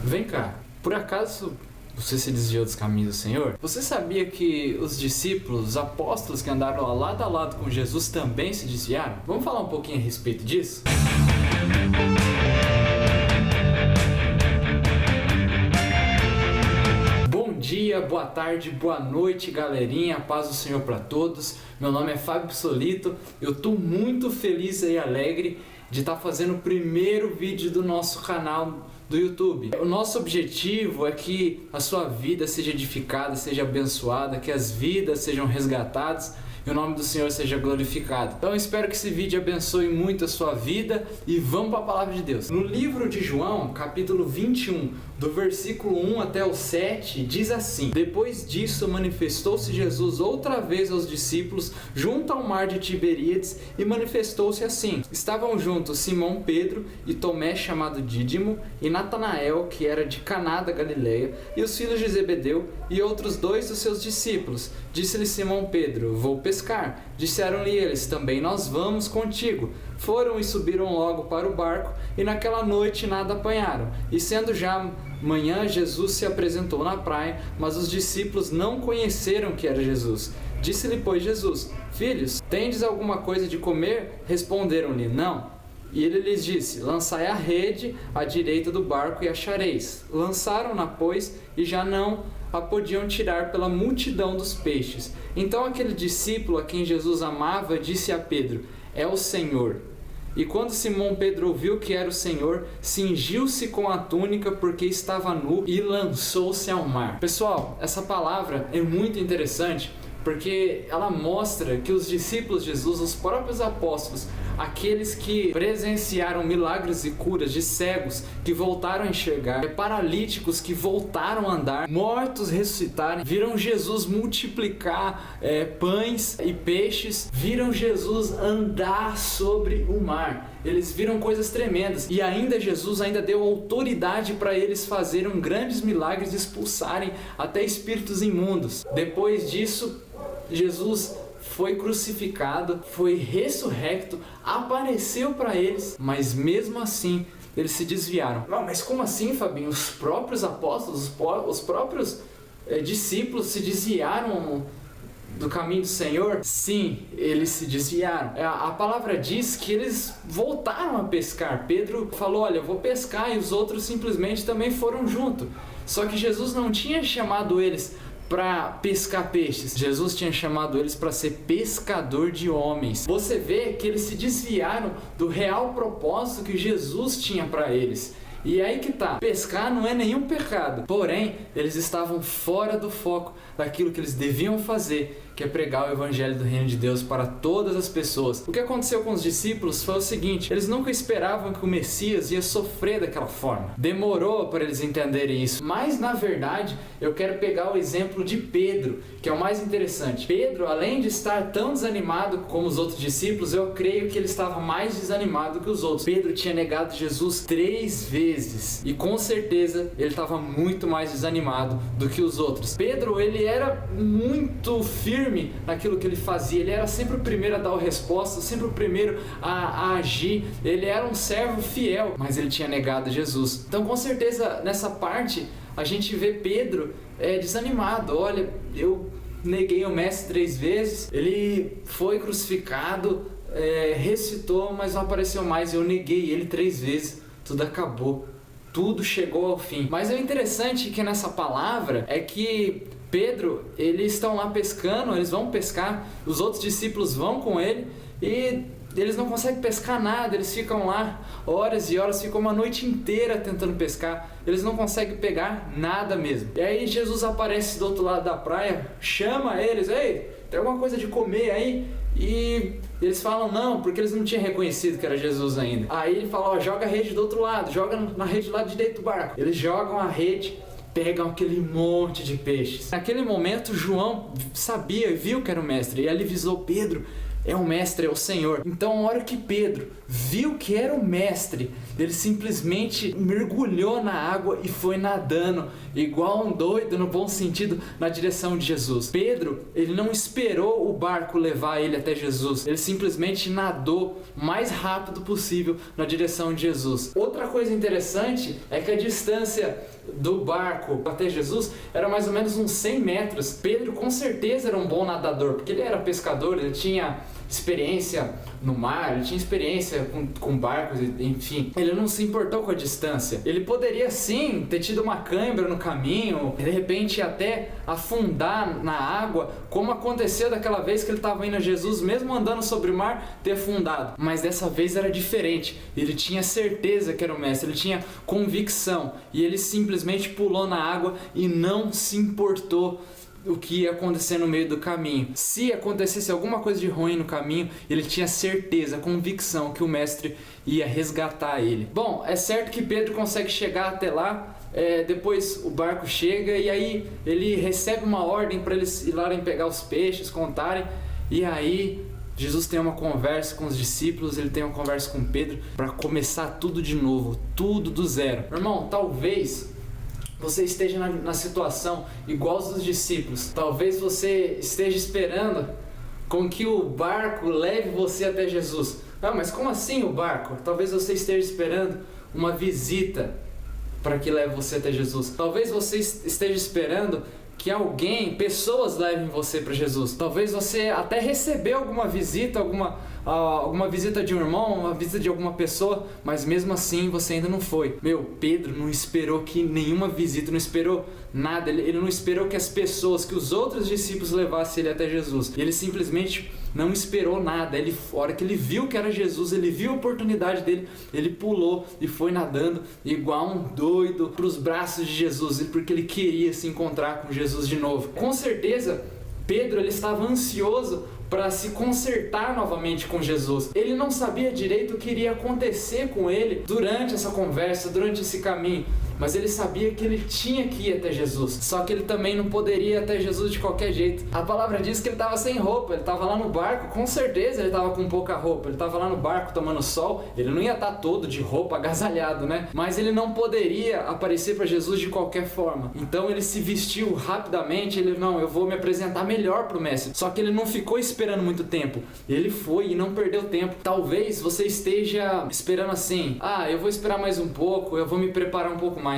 Vem cá, por acaso você se desviou dos caminhos do Senhor? Você sabia que os discípulos, os apóstolos que andaram lado a lado com Jesus também se desviaram? Vamos falar um pouquinho a respeito disso? Bom dia, boa tarde, boa noite, galerinha, paz do Senhor para todos. Meu nome é Fábio Solito, eu tô muito feliz e alegre de estar fazendo o primeiro vídeo do nosso canal do YouTube. O nosso objetivo é que a sua vida seja edificada, seja abençoada, que as vidas sejam resgatadas e o nome do Senhor seja glorificado. Então eu espero que esse vídeo abençoe muito a sua vida e vamos para a palavra de Deus. No livro de João, capítulo 21, do versículo 1 até o 7, diz assim: Depois disso manifestou-se Jesus outra vez aos discípulos junto ao mar de Tiberíades e manifestou-se assim. Estavam juntos Simão Pedro e Tomé chamado Dídimo e Natanael, que era de Caná da Galileia, e os filhos de Zebedeu e outros dois dos seus discípulos. Disse-lhe Simão Pedro: Vou pescar. Disseram-lhe eles: Também nós vamos contigo. Foram e subiram logo para o barco, e naquela noite nada apanharam. E sendo já manhã, Jesus se apresentou na praia, mas os discípulos não conheceram que era Jesus. Disse-lhe, pois, Jesus: Filhos, tendes alguma coisa de comer? Responderam-lhe: Não. E ele lhes disse: Lançai a rede à direita do barco e achareis. Lançaram-na, pois, e já não a podiam tirar pela multidão dos peixes. Então aquele discípulo a quem Jesus amava disse a Pedro: É o Senhor. E quando Simão Pedro ouviu que era o Senhor, cingiu-se com a túnica porque estava nu e lançou-se ao mar. Pessoal, essa palavra é muito interessante porque ela mostra que os discípulos de Jesus, os próprios apóstolos, aqueles que presenciaram milagres e curas de cegos que voltaram a enxergar, paralíticos que voltaram a andar, mortos ressuscitarem, viram Jesus multiplicar pães e peixes, viram Jesus andar sobre o mar. Eles viram coisas tremendas e ainda Jesus ainda deu autoridade para eles fazerem grandes milagres e expulsarem até espíritos imundos. Depois disso, Jesus foi crucificado, foi ressurrecto, apareceu para eles, mas mesmo assim eles se desviaram. Não, mas como assim, Fabinho? Os próprios apóstolos, os próprios discípulos se desviaram do caminho do Senhor? Sim, eles se desviaram. A palavra diz que eles voltaram a pescar. Pedro falou: olha, eu vou pescar, e os outros simplesmente também foram junto. Só que Jesus não tinha chamado eles para pescar peixes. Jesus tinha chamado eles para ser pescador de homens. Você vê que eles se desviaram do real propósito que Jesus tinha para eles. E aí que tá, pescar não é nenhum pecado, porém, eles estavam fora do foco daquilo que eles deviam fazer, que é pregar o evangelho do reino de Deus para todas as pessoas. O que aconteceu com os discípulos foi o seguinte: eles nunca esperavam que o Messias ia sofrer daquela forma. Demorou para eles entenderem isso, mas na verdade, eu quero pegar o exemplo de Pedro, que é o mais interessante. Pedro, além de estar tão desanimado como os outros discípulos, eu creio que ele estava mais desanimado que os outros. Pedro tinha negado Jesus 3 vezes. E com certeza ele estava muito mais desanimado do que os outros. Pedro, ele era muito firme naquilo que ele fazia. Ele era sempre o primeiro a dar a resposta, sempre o primeiro a agir. Ele era um servo fiel, mas ele tinha negado Jesus. Então com certeza nessa parte a gente vê Pedro desanimado. Olha, eu neguei o mestre 3 vezes, ele foi crucificado, ressuscitou, mas não apareceu mais. Eu neguei ele 3 vezes. Tudo acabou, tudo chegou ao fim. Mas o interessante que nessa palavra é que Pedro, eles estão lá pescando, eles vão pescar, os outros discípulos vão com ele e eles não conseguem pescar nada, eles ficam lá horas e horas, ficam uma noite inteira tentando pescar, eles não conseguem pegar nada mesmo. E aí Jesus aparece do outro lado da praia, chama eles: Ei, tem alguma coisa de comer aí? E eles falam não, porque eles não tinham reconhecido que era Jesus ainda. Aí ele fala: joga a rede do outro lado, joga na rede do lado direito do barco. Eles jogam a rede, pegam aquele monte de peixes. Naquele momento João sabia, viu que era o mestre, e ele avisou: Pedro, é o mestre, é o Senhor. Então, a hora que Pedro viu que era o mestre, ele simplesmente mergulhou na água e foi nadando, igual um doido, no bom sentido, na direção de Jesus. Pedro, ele não esperou o barco levar ele até Jesus, ele simplesmente nadou o mais rápido possível na direção de Jesus. Outra coisa interessante é que a distância do barco até Jesus era mais ou menos uns 100 metros. Pedro com certeza era um bom nadador, porque ele era pescador, ele tinha experiência no mar, ele tinha experiência com barcos, enfim. Ele não se importou com a distância. Ele poderia sim ter tido uma cãibra no caminho, de repente até afundar na água, como aconteceu daquela vez que ele estava indo a Jesus, mesmo andando sobre o mar, ter afundado. Mas dessa vez era diferente. Ele tinha certeza que era o mestre, ele tinha convicção, e ele simplesmente pulou na água e não se importou o que ia acontecer no meio do caminho. Se acontecesse alguma coisa de ruim no caminho, ele tinha certeza, convicção que o mestre ia resgatar ele. Bom, é certo que Pedro consegue chegar até lá, depois o barco chega e aí ele recebe uma ordem para eles irem pegar os peixes, contarem, e aí Jesus tem uma conversa com os discípulos, ele tem uma conversa com Pedro para começar tudo de novo, tudo do zero. Irmão, talvez você esteja na situação igual aos dos discípulos. Talvez você esteja esperando com que o barco leve você até Jesus. Ah, mas como assim o barco? Talvez você esteja esperando uma visita para que leve você até Jesus. Talvez você esteja esperando que pessoas levem você para Jesus. Talvez você até recebeu alguma visita, alguma visita de um irmão, uma visita de alguma pessoa, mas mesmo assim você ainda não foi. Pedro não esperou que nenhuma visita, não esperou nada, ele não esperou que as pessoas, que os outros discípulos levassem ele até Jesus. Ele simplesmente não esperou nada. A hora que ele viu que era Jesus, ele viu a oportunidade dele, ele pulou e foi nadando igual um doido para os braços de Jesus, porque ele queria se encontrar com Jesus de novo. Com certeza, Pedro ele estava ansioso para se consertar novamente com Jesus. Ele não sabia direito o que iria acontecer com ele durante essa conversa, durante esse caminho, mas ele sabia que ele tinha que ir até Jesus. Só que ele também não poderia ir até Jesus de qualquer jeito. A palavra diz que ele estava sem roupa, ele estava lá no barco, com certeza ele estava com pouca roupa, ele estava lá no barco tomando sol, ele não ia estar todo de roupa, agasalhado, né? Mas ele não poderia aparecer para Jesus de qualquer forma. Então ele se vestiu rapidamente, eu vou me apresentar melhor para o mestre. Só que ele não ficou esperando muito tempo, ele foi e não perdeu tempo. Talvez você esteja esperando assim, eu vou esperar mais um pouco, eu vou me preparar um pouco mais.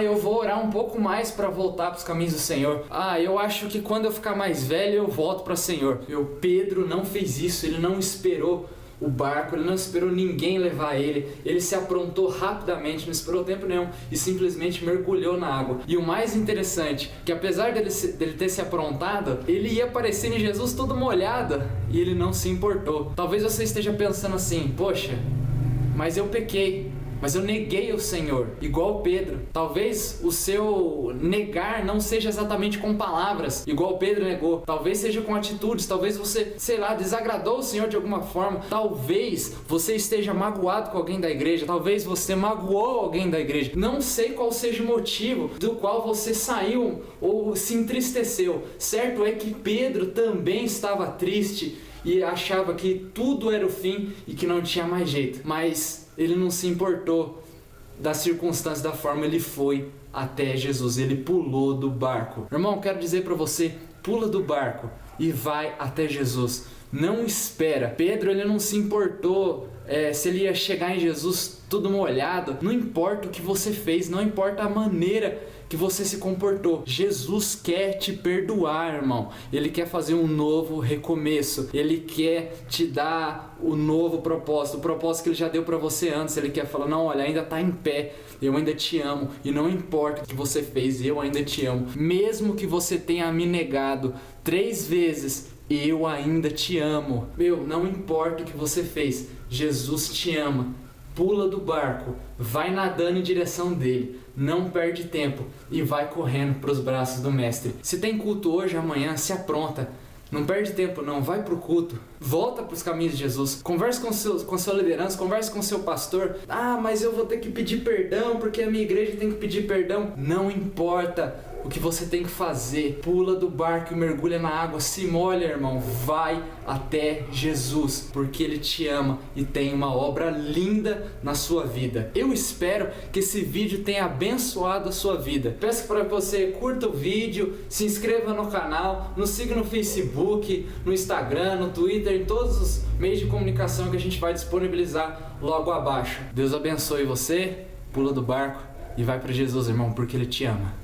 Eu vou orar um pouco mais para voltar para os caminhos do Senhor. Eu acho que quando eu ficar mais velho eu volto para o Senhor. Pedro não fez isso, ele não esperou o barco, ele não esperou ninguém levar ele, ele se aprontou rapidamente, não esperou tempo nenhum e simplesmente mergulhou na água. E o mais interessante, que apesar dele ter se aprontado, ele ia aparecer em Jesus todo molhado e ele não se importou. Talvez você esteja pensando assim, poxa, mas eu pequei, mas eu neguei o Senhor, igual Pedro. Talvez o seu negar não seja exatamente com palavras, igual Pedro negou. Talvez seja com atitudes, talvez você, desagradou o Senhor de alguma forma. Talvez você esteja magoado com alguém da igreja, talvez você magoou alguém da igreja. Não sei qual seja o motivo do qual você saiu ou se entristeceu. Certo é que Pedro também estava triste e achava que tudo era o fim e que não tinha mais jeito. Mas ele não se importou das circunstâncias, da forma, ele foi até Jesus, ele pulou do barco. Irmão, quero dizer para você, pula do barco e vai até Jesus. Não espera. Pedro, ele não se importou se ele ia chegar em Jesus tudo molhado. Não importa o que você fez, não importa a maneira que você se comportou. Jesus quer te perdoar, irmão. Ele quer fazer um novo recomeço. Ele quer te dar o novo propósito, o propósito que ele já deu para você antes. Ele quer falar, não, olha, ainda tá em pé, eu ainda te amo, e não importa o que você fez, eu ainda te amo. Mesmo que você tenha me negado 3 vezes, eu ainda te amo. Não importa o que você fez, Jesus te ama. Pula do barco, vai nadando em direção dele, não perde tempo e vai correndo para os braços do mestre. Se tem culto hoje, amanhã, se apronta. Não perde tempo não, vai pro culto, volta para os caminhos de Jesus, converse com sua liderança, converse com seu pastor. Mas eu vou ter que pedir perdão porque a minha igreja tem que pedir perdão. Não importa, o que você tem que fazer. Pula do barco e mergulha na água, se molha, irmão, vai até Jesus, porque Ele te ama e tem uma obra linda na sua vida. Eu espero que esse vídeo tenha abençoado a sua vida. Peço para que você curta o vídeo, se inscreva no canal, nos siga no Facebook, no Instagram, no Twitter, em todos os meios de comunicação que a gente vai disponibilizar logo abaixo. Deus abençoe você, pula do barco e vai para Jesus, irmão, porque Ele te ama.